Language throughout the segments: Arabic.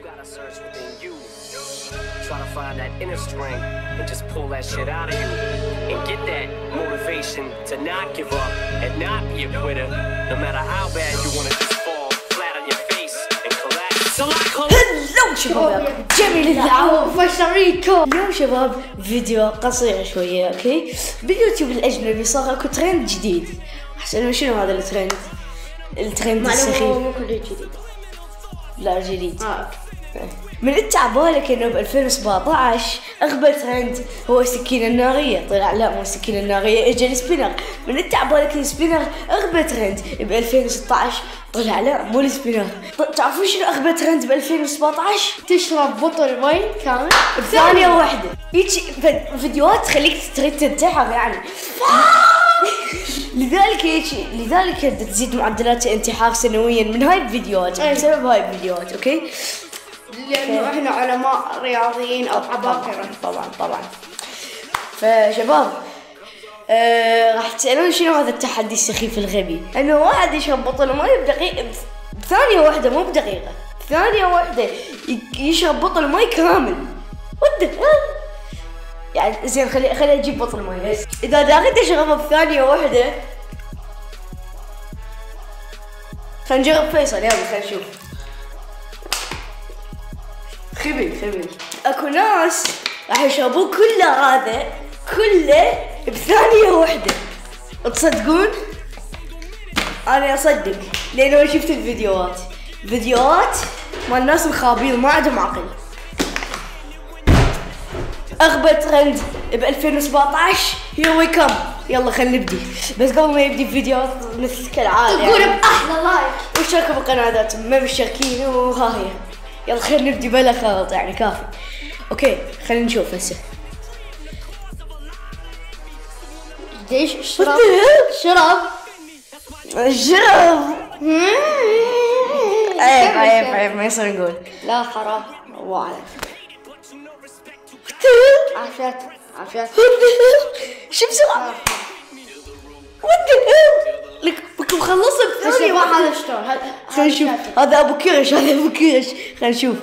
gotta search within you. Try to find that inner strength and just pull that shit out of you. And get that motivation to not give up and not be a quitter. No matter how bad you wanna just fall flat on your face and collapse. So I هلو شباب، جميل العوض فشريكم. اليوم شباب فيديو قصير شوية، اوكي؟ باليوتيوب الأجنبي صار اكو ترند جديد. احسن شنو هذا الترند؟ الترند السخيف. مو كله جديد. لا جديد. من انت عبالك انه ب 2017 اغبى ترند هو السكينة النارية، طلع لا مو السكينة النارية، اجى السبينر. من انت عبالك السبينر اغبى ترند ب 2016 طلع لا مو السبينر. تعرفون شنو اغبى ترند ب 2017؟ تشرب بطل مي كامل بثانية واحدة. هيجي فيديوهات تخليك تريد تنتحر يعني. لذلك تزيد معدلات الانتحار سنويا من هاي الفيديوهات، بسبب هاي الفيديوهات، اوكي؟ لأنه احنا علماء رياضيين او عباقرة. طبعا. فشباب راح تسألون شنو هذا التحدي السخيف الغبي؟ انه واحد يشرب بطل ماي بدقيقة، بثانية واحدة مو بدقيقة، ثانية واحدة يشرب بطل ماي كامل. يعني زين خلي اجيب بطل ماي بس اذا داخل تشربه بثانية واحدة. خلينا نجرب فيصل، يلا خلينا نشوف. خبل اكو ناس راح يشربوه كله بثانية واحدة. تصدقون؟ انا اصدق لانه شفت فيديوهات مال الناس الخابيل ما عندهم عقل. اغبى ترند ب 2017 هير وي كم. يلا خلينا نبدي، بس قبل ما يبدي الفيديو مثل كالعادة تقول يعني بأحلى لايك واشتركوا بالقناتات ما مشتركين وها هي. يلا خلينا نبدي بلا خلط يعني كافي. اوكي خلينا نشوف هسه. ليش شرب عيب ما يصير نقول. لا حرام الله عليك. عافيات شو بسرعة؟ لك مخلصة بثانية واحدة. هذا شلون؟ خلينا نشوف. هذا ابو كرش خلينا نشوف.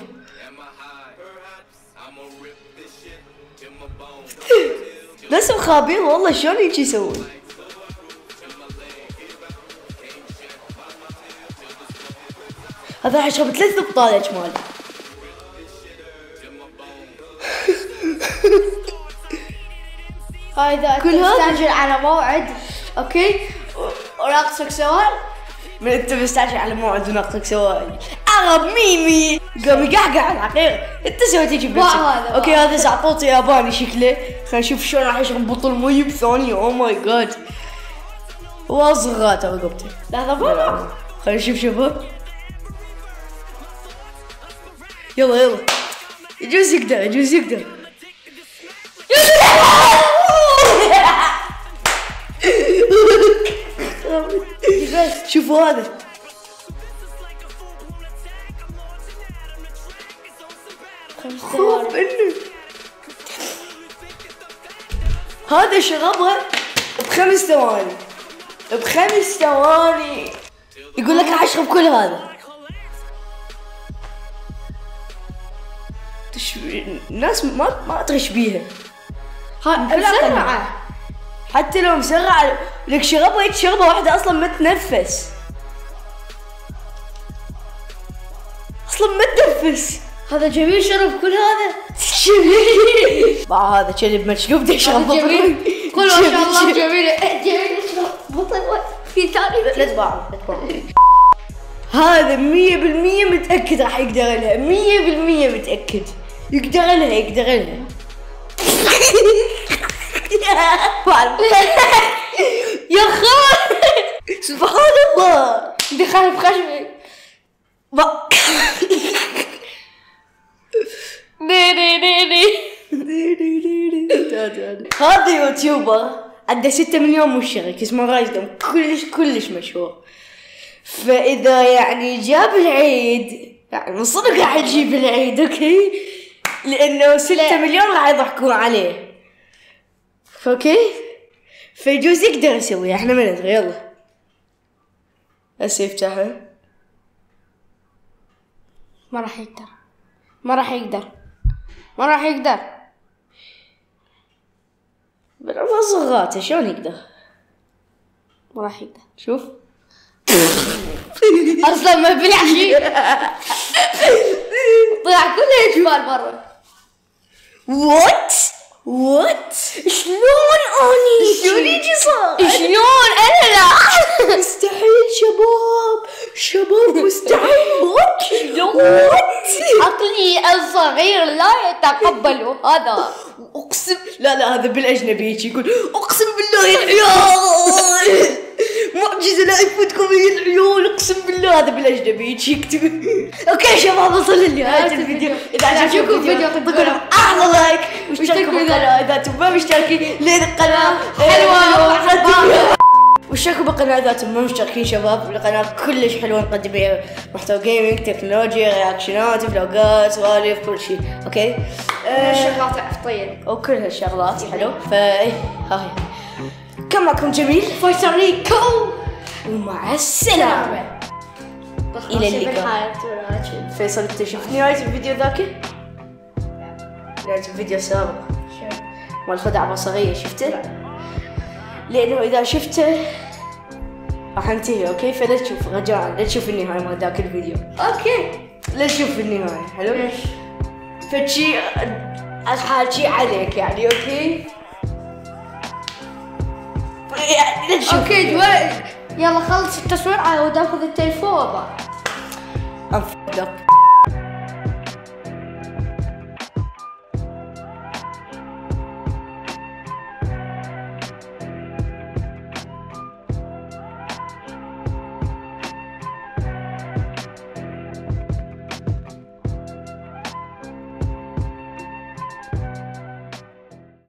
بس مخابين والله، شلون هيك يسوون؟ هذا حشرب 3 بطال يا جمال. إذا كل هذا تستعجل على موعد اوكي وناقصك سؤال. من انت مستعجل على موعد وناقصك سؤال. عرب ميمي قام يقعقع على الحقيقة. انت سويت هيك بنفسك. اوكي هذا زعطوط ياباني شكله. خلينا نشوف شلون راح يشرب بطل مي بثانية. او ماي جاد واصغاته رقبته. لحظة بابا خلينا نشوف شباب. يلا يجوز يقدر. شوفوا هذا. خوف انه هذا شربها ب5 ثواني. يقول لك راح اشرب كل هذا. الناس ما تغش بيها. مسرعة حتى لو مسرعة لك شربها هيك شربة واحدة اصلا ما تنفس. هذا جميل شرب كل هذا. مع هذا كلب مشلوب ده يشرب بطل. كل ما شاء الله جميل يشرب بطل في ثاني. لا تباعوا. هذا 100% متأكد راح يقدر لها. 100% متأكد يقدر لها. يا خال سبحان الله دخل في خشمي. هذا يوتيوبر عنده 6 مليون مشترك اسمه رايدم، كلش مشهور. فاذا يعني جاب العيد يعني من صدق راح يجيب العيد، اوكي؟ لانه 6 مليون راح يضحكون عليه، اوكي؟ فيجوز يقدر يسويها، احنا ما ندري. يلا هسه يفتحها. ما راح يقدر. ما راح يقدر. ما راح يقدر. بالعمر صغاته شلون يقدر؟ ما راح يقدر. شوف اصلا ما بلع شيء. طلع كله جبال برا. وات شلون اني شلون يجي صار؟ شلون انا لا؟ مستحيل شباب مستحيل. وات شلون؟ عقلي الصغير لا يتقبل هذا. اقسم لا هذا بالاجنبي هيك يقول اقسم بالله يا العيال معجزه لا يفوتكم يا العيال اقسم بالله. هذا بالاجنبي هيك يكتب. اوكي شباب وصلنا لنهايه الفيديو. اذا عجبكم الفيديو طقوا اعلى لايك واشتركوا بالقناه اذا انتم ما مشتركين لان القناه حلوه. واشتركوا بالقناه اذا انتم ما مشتركين شباب. القناه كلش حلوه نقدم فيها محتوى جيمنج تكنولوجيا رياكشنات فلوجات سوالف كل شيء. اوكي شغلات عفطيه وكل هالشغلات حلو. فاي هاي كان معكم جميل فيصليكم ومع السلامة إلى اللقاء. فيصل انت شفت نهاية الفيديو ذاك؟ نهاية الفيديو السابق مال الخدعة البصرية شفته؟ لأنه إذا شفته راح انتهي. اوكي فلا تشوف رجاء لا تشوف النهاية مال ذاك الفيديو. اوكي لا تشوف النهاية حلو؟ ليش؟ فشي احاكي عليك يعني. اوكي يعني لا تشوف. اوكي يلا خلص التصوير وداخذ التليفون. I'm fucked up.